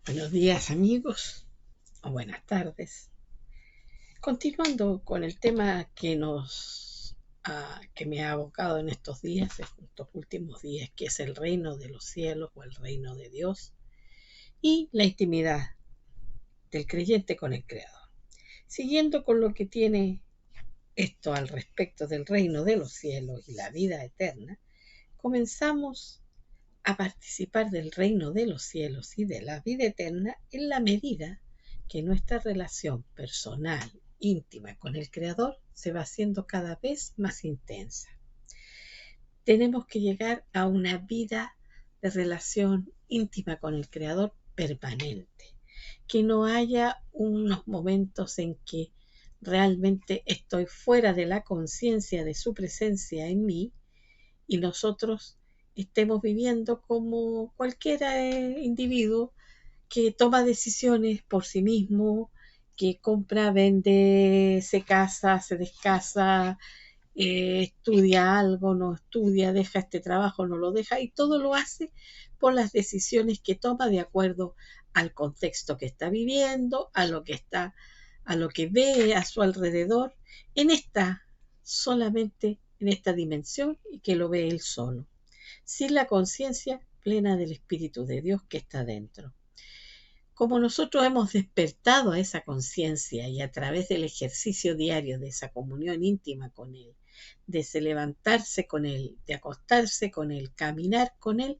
Buenos días amigos o buenas tardes. Continuando con el tema que me ha abocado en estos días, estos últimos días, que es el reino de los cielos o el reino de Dios y la intimidad del creyente con el Creador. Siguiendo con lo que tiene esto al respecto del reino de los cielos y la vida eterna, comenzamos a participar del reino de los cielos y de la vida eterna en la medida que nuestra relación personal, íntima con el Creador se va haciendo cada vez más intensa. Tenemos que llegar a una vida de relación íntima con el Creador permanente, que no haya unos momentos en que realmente estoy fuera de la conciencia de su presencia en mí y nosotros estemos viviendo como cualquier individuo que toma decisiones por sí mismo, que compra, vende, se casa, se descasa, estudia algo, no estudia, deja este trabajo, no lo deja, y todo lo hace por las decisiones que toma de acuerdo al contexto que está viviendo, a lo que ve a su alrededor, solamente en esta dimensión y que lo ve él solo, sin la conciencia plena del Espíritu de Dios que está dentro. Como nosotros hemos despertado a esa conciencia y a través del ejercicio diario de esa comunión íntima con Él, de se levantarse con Él, de acostarse con Él, caminar con Él,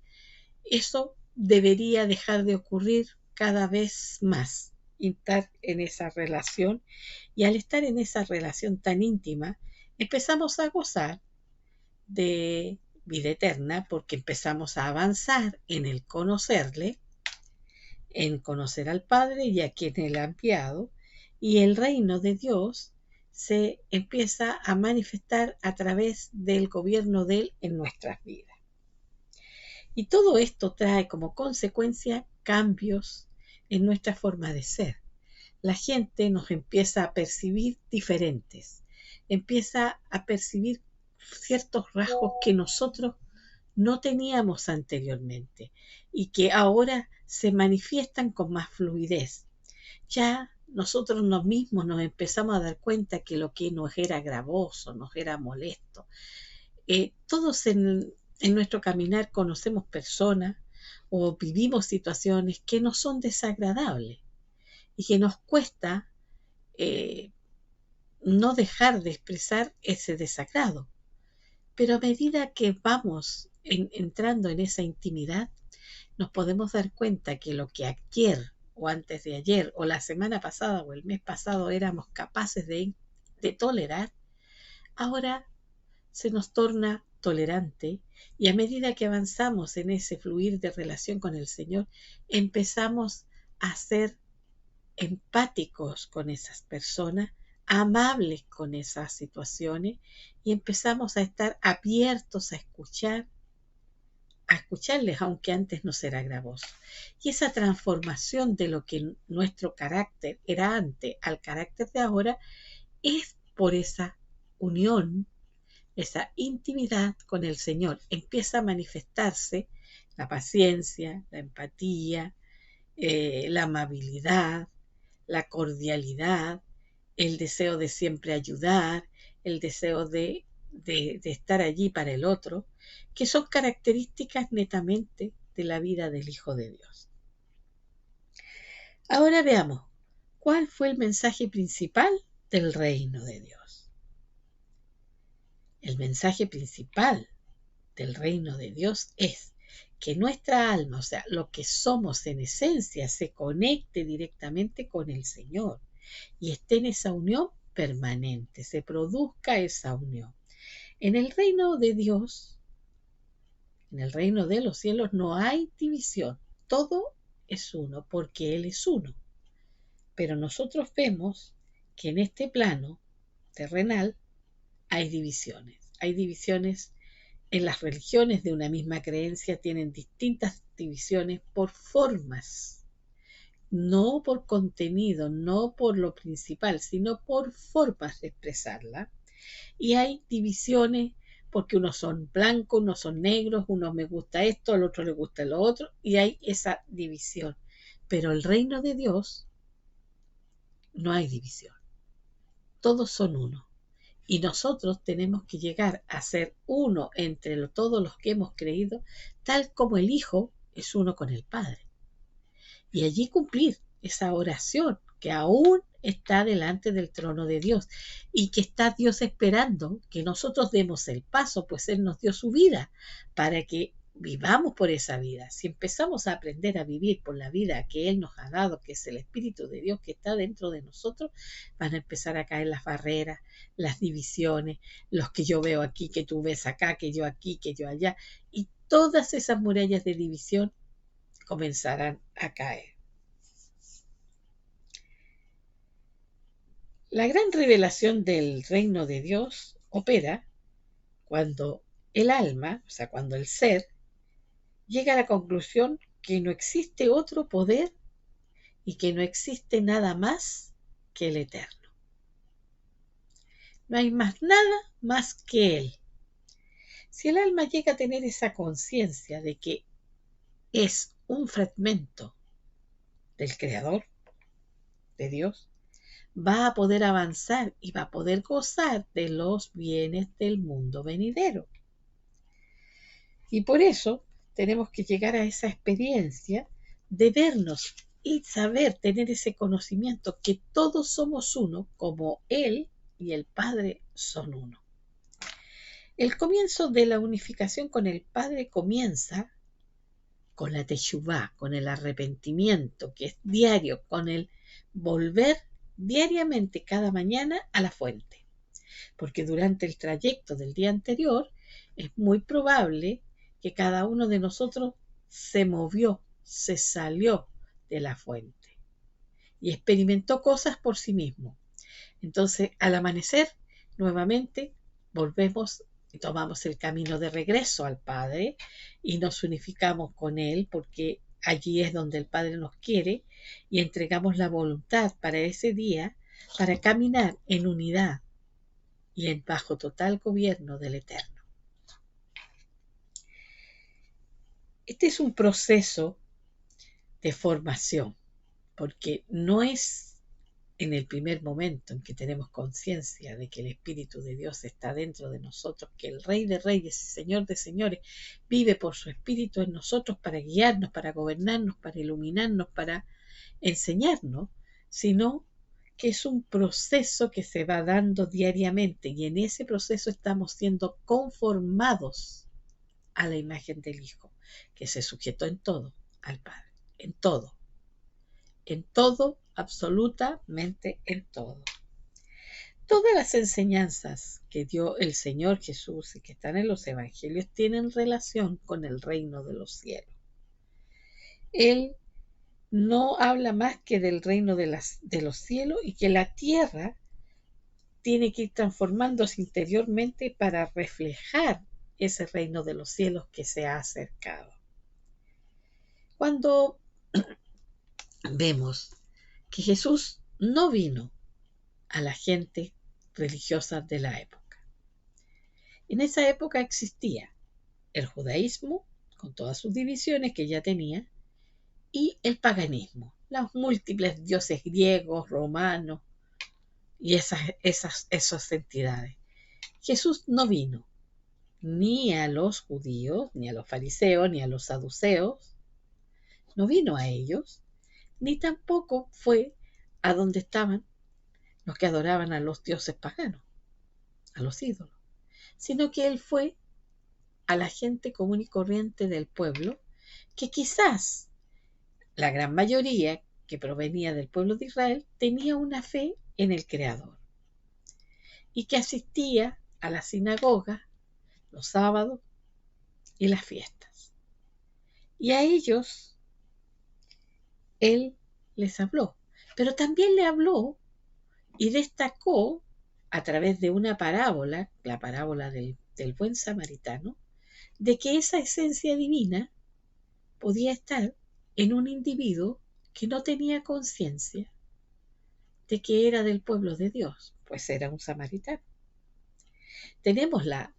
eso debería dejar de ocurrir cada vez más, estar en esa relación, y al estar en esa relación tan íntima, empezamos a gozar de vida eterna porque empezamos a avanzar en el conocerle, en conocer al Padre y a quien Él ha enviado, y el reino de Dios se empieza a manifestar a través del gobierno de Él en nuestras vidas. Y todo esto trae como consecuencia cambios en nuestra forma de ser. La gente nos empieza a percibir diferentes, empieza a percibir ciertos rasgos que nosotros no teníamos anteriormente y que ahora se manifiestan con más fluidez. Ya nosotros mismos nos empezamos a dar cuenta que lo que nos era gravoso, nos era molesto. Todos en nuestro caminar conocemos personas o vivimos situaciones que nos son desagradables y que nos cuesta eh, no dejar de expresar ese desagrado. Pero a medida que vamos entrando en esa intimidad, nos podemos dar cuenta que lo que ayer o antes de ayer o la semana pasada o el mes pasado éramos capaces de tolerar, ahora se nos torna tolerante, y a medida que avanzamos en ese fluir de relación con el Señor, empezamos a ser empáticos con esas personas, amables con esas situaciones, y empezamos a estar abiertos a escucharles, aunque antes nos era gravoso. Y esa transformación de lo que nuestro carácter era antes al carácter de ahora es por esa unión, esa intimidad con el Señor. Empieza a manifestarse la paciencia, la empatía, la amabilidad, la cordialidad, el deseo de siempre ayudar, el deseo de estar allí para el otro, que son características netamente de la vida del Hijo de Dios. Ahora veamos, ¿cuál fue el mensaje principal del reino de Dios? El mensaje principal del reino de Dios es que nuestra alma, o sea, lo que somos en esencia, se conecte directamente con el Señor y esté en esa unión permanente, se produzca esa unión. En el reino de Dios, en el reino de los cielos, no hay división, todo es uno, porque Él es uno. Pero nosotros vemos que en este plano terrenal hay divisiones en las religiones de una misma creencia, tienen distintas divisiones por formas, no por contenido, no por lo principal, sino por formas de expresarla. Y hay divisiones porque unos son blancos, unos son negros, unos me gusta esto, al otro le gusta lo otro, y hay esa división. Pero el reino de Dios no hay división. Todos son uno. Y nosotros tenemos que llegar a ser uno entre todos los que hemos creído, tal como el Hijo es uno con el Padre. Y allí cumplir esa oración que aún está delante del trono de Dios y que está Dios esperando que nosotros demos el paso, pues Él nos dio su vida para que vivamos por esa vida. Si empezamos a aprender a vivir por la vida que Él nos ha dado, que es el Espíritu de Dios que está dentro de nosotros, van a empezar a caer las barreras, las divisiones, los que yo veo aquí, que tú ves acá, que yo aquí, que yo allá, y todas esas murallas de división comenzarán a caer. La gran revelación del reino de Dios opera cuando el alma, o sea, cuando el ser, llega a la conclusión que no existe otro poder y que no existe nada más que el eterno. No hay más nada más que Él. Si el alma llega a tener esa conciencia de que es un fragmento del Creador, de Dios, va a poder avanzar y va a poder gozar de los bienes del mundo venidero. Y por eso tenemos que llegar a esa experiencia de vernos y saber, tener ese conocimiento que todos somos uno, como Él y el Padre son uno. El comienzo de la unificación con el Padre comienza con la teshuvá, con el arrepentimiento, que es diario, con el volver diariamente cada mañana a la fuente. Porque durante el trayecto del día anterior es muy probable que cada uno de nosotros se movió, se salió de la fuente y experimentó cosas por sí mismo. Entonces, al amanecer, nuevamente volvemos y tomamos el camino de regreso al Padre y nos unificamos con Él porque allí es donde el Padre nos quiere y entregamos la voluntad para ese día para caminar en unidad y en bajo total gobierno del Eterno. Este es un proceso de formación, porque no es en el primer momento en que tenemos conciencia de que el Espíritu de Dios está dentro de nosotros, que el Rey de Reyes y Señor de Señores vive por su Espíritu en nosotros para guiarnos, para gobernarnos, para iluminarnos, para enseñarnos, sino que es un proceso que se va dando diariamente y en ese proceso estamos siendo conformados a la imagen del Hijo, que se sujetó en todo al Padre, en todo, absolutamente en todo. Todas las enseñanzas que dio el Señor Jesús y que están en los evangelios tienen relación con el reino de los cielos. Él no habla más que del reino de los cielos y que la tierra tiene que ir transformándose interiormente para reflejar ese reino de los cielos que se ha acercado. Cuando vemos que Jesús no vino a la gente religiosa de la época. En esa época existía el judaísmo, con todas sus divisiones que ya tenía, y el paganismo, los múltiples dioses griegos, romanos y esas entidades. Jesús no vino ni a los judíos, ni a los fariseos, ni a los saduceos, no vino a ellos, ni tampoco fue a donde estaban los que adoraban a los dioses paganos, a los ídolos, sino que Él fue a la gente común y corriente del pueblo, que quizás la gran mayoría que provenía del pueblo de Israel tenía una fe en el Creador y que asistía a la sinagoga los sábados y las fiestas. Y a ellos Él les habló, pero también le habló y destacó a través de una parábola, la parábola del buen samaritano, de que esa esencia divina podía estar en un individuo que no tenía conciencia de que era del pueblo de Dios, pues era un samaritano. Tenemos la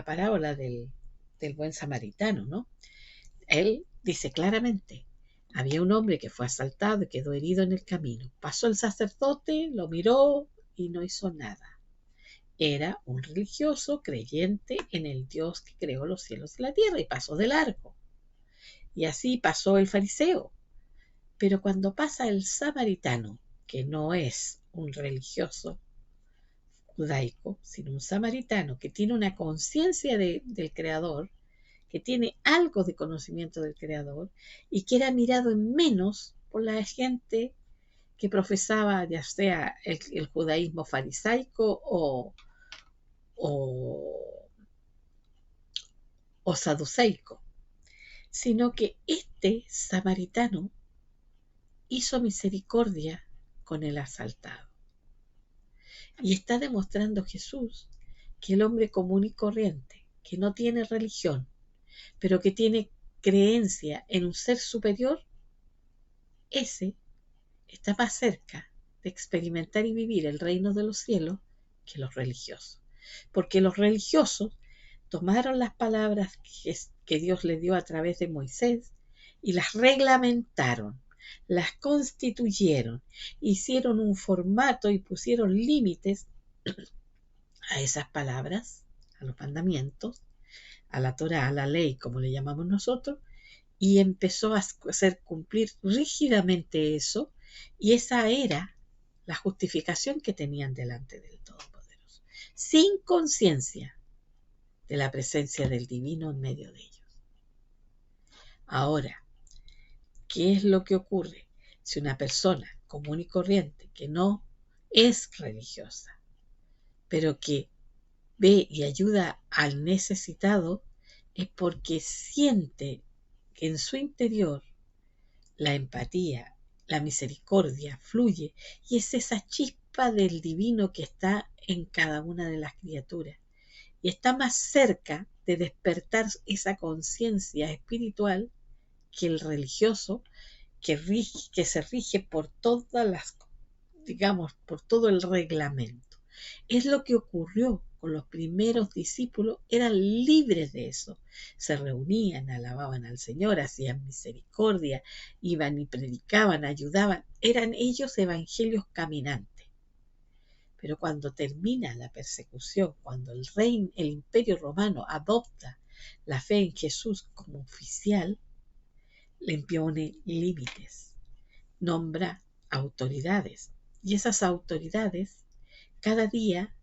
parábola del buen samaritano, ¿no? Él dice claramente, Había un hombre que fue asaltado y quedó herido en el camino. Pasó el sacerdote, lo miró y no hizo nada. Era un religioso creyente en el Dios que creó los cielos y la tierra y pasó de largo. Y así pasó el fariseo. Pero cuando pasa el samaritano, que no es un religioso judaico, sino un samaritano que tiene una conciencia del Creador, que tiene algo de conocimiento del Creador y que era mirado en menos por la gente que profesaba ya sea el judaísmo farisaico o, o saduceico, sino que este samaritano hizo misericordia con el asaltado. Y está demostrando Jesús que el hombre común y corriente, que no tiene religión, pero que tiene creencia en un ser superior, ese está más cerca de experimentar y vivir el reino de los cielos que los religiosos. Porque los religiosos tomaron las palabras que Dios le dio a través de Moisés y las reglamentaron, las constituyeron, hicieron un formato y pusieron límites a esas palabras, a los mandamientos, a la Torá, a la ley, como le llamamos nosotros, y empezó a hacer cumplir rígidamente eso, y esa era la justificación que tenían delante del Todopoderoso, sin conciencia de la presencia del Divino en medio de ellos. Ahora, ¿qué es lo que ocurre si una persona común y corriente que no es religiosa, pero que ve y ayuda al necesitado, es porque siente que en su interior la empatía, la misericordia fluye y es esa chispa del divino que está en cada una de las criaturas y está más cerca de despertar esa conciencia espiritual que el religioso que se rige por todas las, digamos, por todo el reglamento. Es lo que ocurrió con los primeros discípulos, eran libres de eso. Se reunían, alababan al Señor, hacían misericordia, iban y predicaban, ayudaban. Eran ellos evangelios caminantes. Pero cuando termina la persecución, cuando el imperio romano adopta la fe en Jesús como oficial, le impone límites, nombra autoridades. Y esas autoridades cada día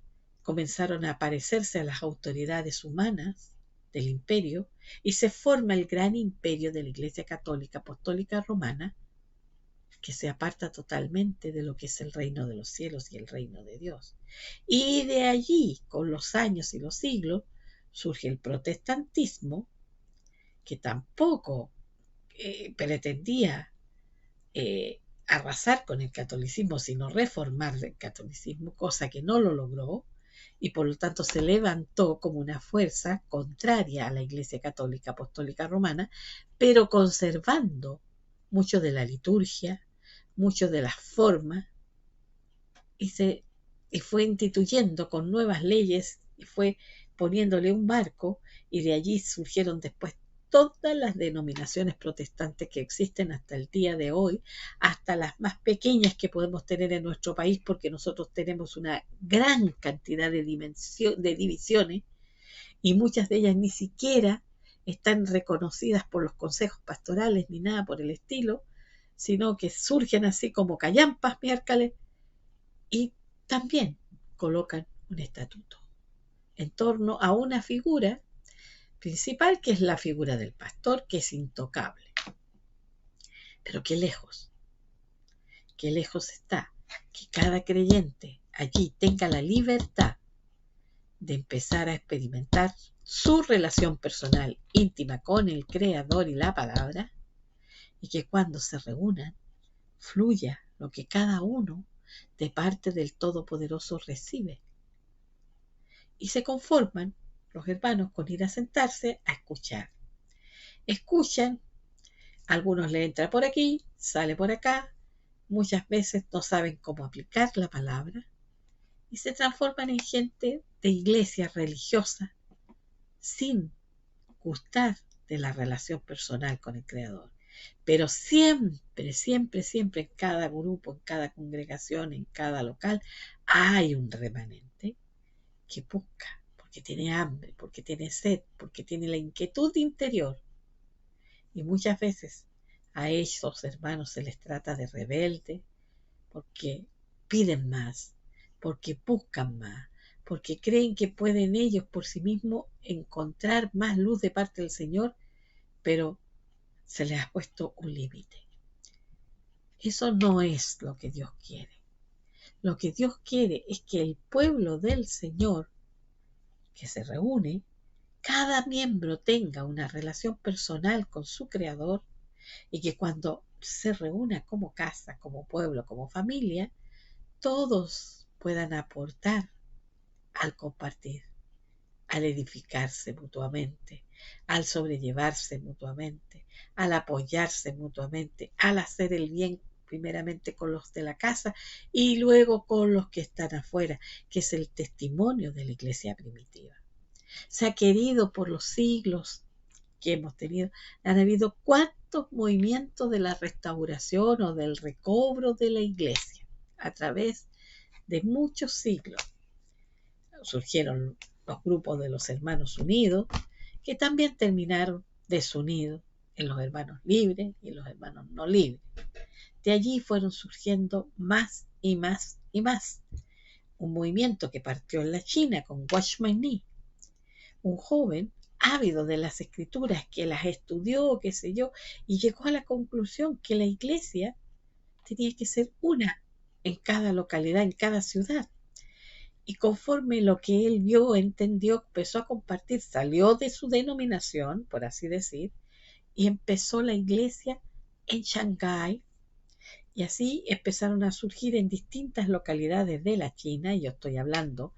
comenzaron a parecerse a las autoridades humanas del imperio y se forma el gran imperio de la Iglesia Católica Apostólica Romana, que se aparta totalmente de lo que es el reino de los cielos y el reino de Dios. Y de allí, con los años y los siglos, surge el protestantismo, que tampoco pretendía arrasar con el catolicismo, sino reformar el catolicismo, cosa que no lo logró, y por lo tanto se levantó como una fuerza contraria a la Iglesia Católica Apostólica Romana, pero conservando mucho de la liturgia, mucho de las formas, y fue instituyendo con nuevas leyes y fue poniéndole un marco, y de allí surgieron después todas las denominaciones protestantes que existen hasta el día de hoy, hasta las más pequeñas que podemos tener en nuestro país, porque nosotros tenemos una gran cantidad de divisiones y muchas de ellas ni siquiera están reconocidas por los consejos pastorales ni nada por el estilo, sino que surgen así como callampas, miércoles, y también colocan un estatuto en torno a una figura principal, que es la figura del pastor, que es intocable. Pero qué lejos está que cada creyente allí tenga la libertad de empezar a experimentar su relación personal íntima con el Creador y la palabra, y que cuando se reúnan fluya lo que cada uno de parte del Todopoderoso recibe. Y se conforman los hermanos con ir a sentarse a escuchar. Escuchan, algunos le entra por aquí, sale por acá, muchas veces no saben cómo aplicar la palabra y se transforman en gente de iglesia religiosa sin gustar de la relación personal con el Creador. Pero siempre, siempre, siempre en cada grupo, en cada congregación, en cada local, hay un remanente que busca, porque tiene hambre, porque tiene sed, porque tiene la inquietud interior. Y muchas veces a esos hermanos se les trata de rebelde, porque piden más, porque buscan más, porque creen que pueden ellos por sí mismos encontrar más luz de parte del Señor, pero se les ha puesto un límite. Eso no es lo que Dios quiere. Lo que Dios quiere es que el pueblo del Señor que se reúne, cada miembro tenga una relación personal con su Creador y que cuando se reúna como casa, como pueblo, como familia, todos puedan aportar al compartir, al edificarse mutuamente, al sobrellevarse mutuamente, al apoyarse mutuamente, al hacer el bien primeramente con los de la casa y luego con los que están afuera, que es el testimonio de la iglesia primitiva. Se ha querido por los siglos que hemos tenido, han habido cuántos movimientos de la restauración o del recobro de la iglesia a través de muchos siglos. Surgieron los grupos de los hermanos unidos, que también terminaron desunidos en los hermanos libres y en los hermanos no libres. De allí fueron surgiendo más y más y más. Un movimiento que partió en la China con Watchman Nee, un joven ávido de las escrituras que las estudió, qué sé yo, y llegó a la conclusión que la iglesia tenía que ser una en cada localidad, en cada ciudad. Y conforme lo que él vio, entendió, empezó a compartir, salió de su denominación, por así decir, y empezó la iglesia en Shanghái. Y así empezaron a surgir en distintas localidades de la China, y yo estoy hablando,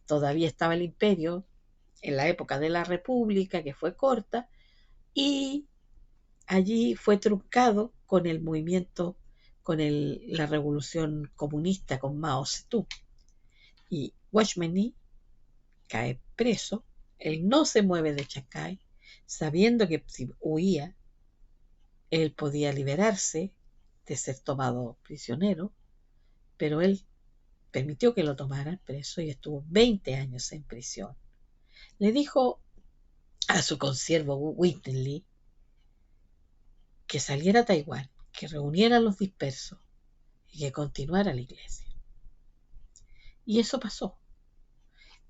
todavía estaba el imperio, en la época de la República, que fue corta, y allí fue truncado con el movimiento, con la revolución comunista, con Mao Zedong. Y Watchman Nee cae preso, él no se mueve de Shanghái, sabiendo que si huía, él podía liberarse de ser tomado prisionero, pero él permitió que lo tomaran preso y estuvo 20 años en prisión. Le dijo a su consiervo Whitney Lee que saliera a Taiwán, que reuniera a los dispersos y que continuara la iglesia. Y eso pasó.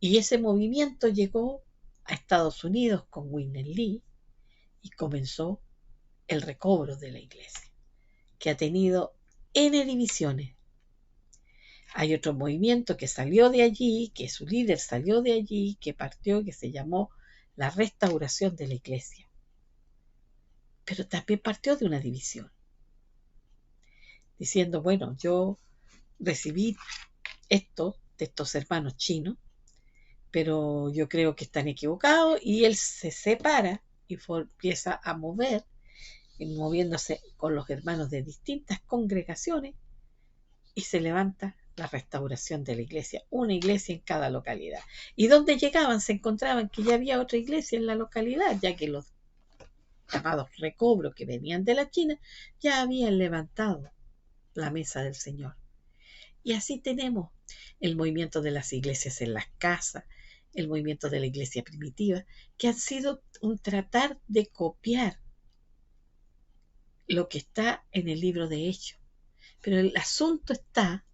Y ese movimiento llegó a Estados Unidos con Whitney Lee y comenzó el recobro de la iglesia, que ha tenido N divisiones. Hay otro movimiento que salió de allí, que su líder salió de allí, que partió, que se llamó la restauración de la iglesia. Pero también partió de una división, diciendo, bueno, yo recibí esto de estos hermanos chinos, pero yo creo que están equivocados, y él se separa y empieza a mover, moviéndose con los hermanos de distintas congregaciones, y se levanta la restauración de la iglesia, una iglesia en cada localidad. Y donde llegaban se encontraban que ya había otra iglesia en la localidad, ya que los llamados recobros que venían de la China ya habían levantado la mesa del Señor. Y así tenemos el movimiento de las iglesias en las casas, el movimiento de la iglesia primitiva, que han sido un tratar de copiar lo que está en el libro de Hechos. Pero el asunto está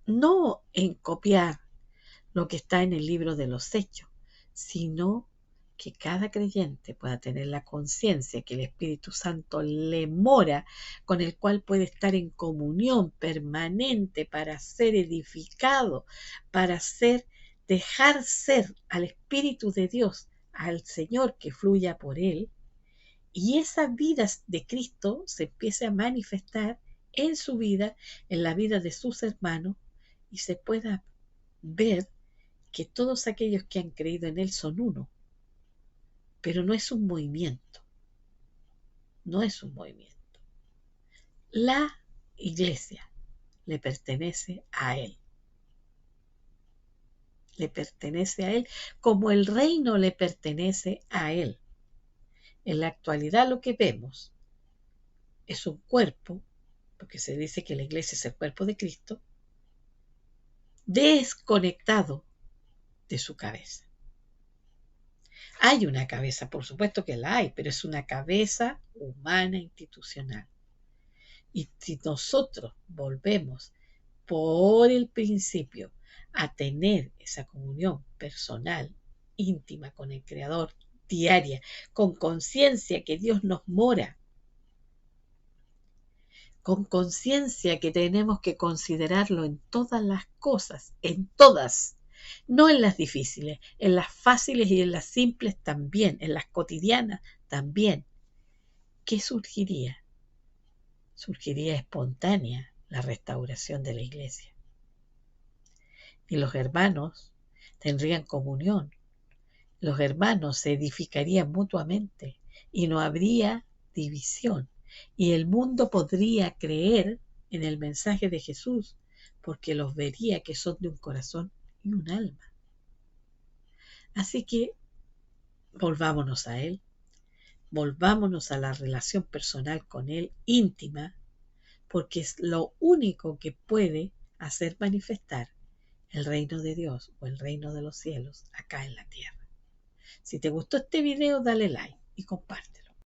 no en copiar lo que está en el libro de los Hechos, sino que cada creyente pueda tener la conciencia que el Espíritu Santo le mora, con el cual puede estar en comunión permanente para ser edificado, para dejar ser al Espíritu de Dios, al Señor que fluya por él, y esa vida de Cristo se empiece a manifestar en su vida, en la vida de sus hermanos, y se pueda ver que todos aquellos que han creído en Él son uno. Pero no es un movimiento, no es un movimiento. La iglesia le pertenece a Él. Le pertenece a Él como el reino le pertenece a Él. En la actualidad lo que vemos es un cuerpo, porque se dice que la iglesia es el cuerpo de Cristo, desconectado de su cabeza. Hay una cabeza, por supuesto que la hay, pero es una cabeza humana institucional. Y si nosotros volvemos por el principio a tener esa comunión personal, íntima con el Creador, diaria, con conciencia que Dios nos mora, con conciencia que tenemos que considerarlo en todas las cosas, en todas, no en las difíciles, en las fáciles y en las simples también, en las cotidianas también. ¿Qué surgiría? Surgiría espontánea la restauración de la iglesia. Y los hermanos tendrían comunión. Los hermanos se edificarían mutuamente y no habría división. Y el mundo podría creer en el mensaje de Jesús porque los vería que son de un corazón y un alma. Así que volvámonos a Él, volvámonos a la relación personal con Él, íntima, porque es lo único que puede hacer manifestar el reino de Dios o el reino de los cielos acá en la tierra. Si te gustó este video, dale like y compártelo.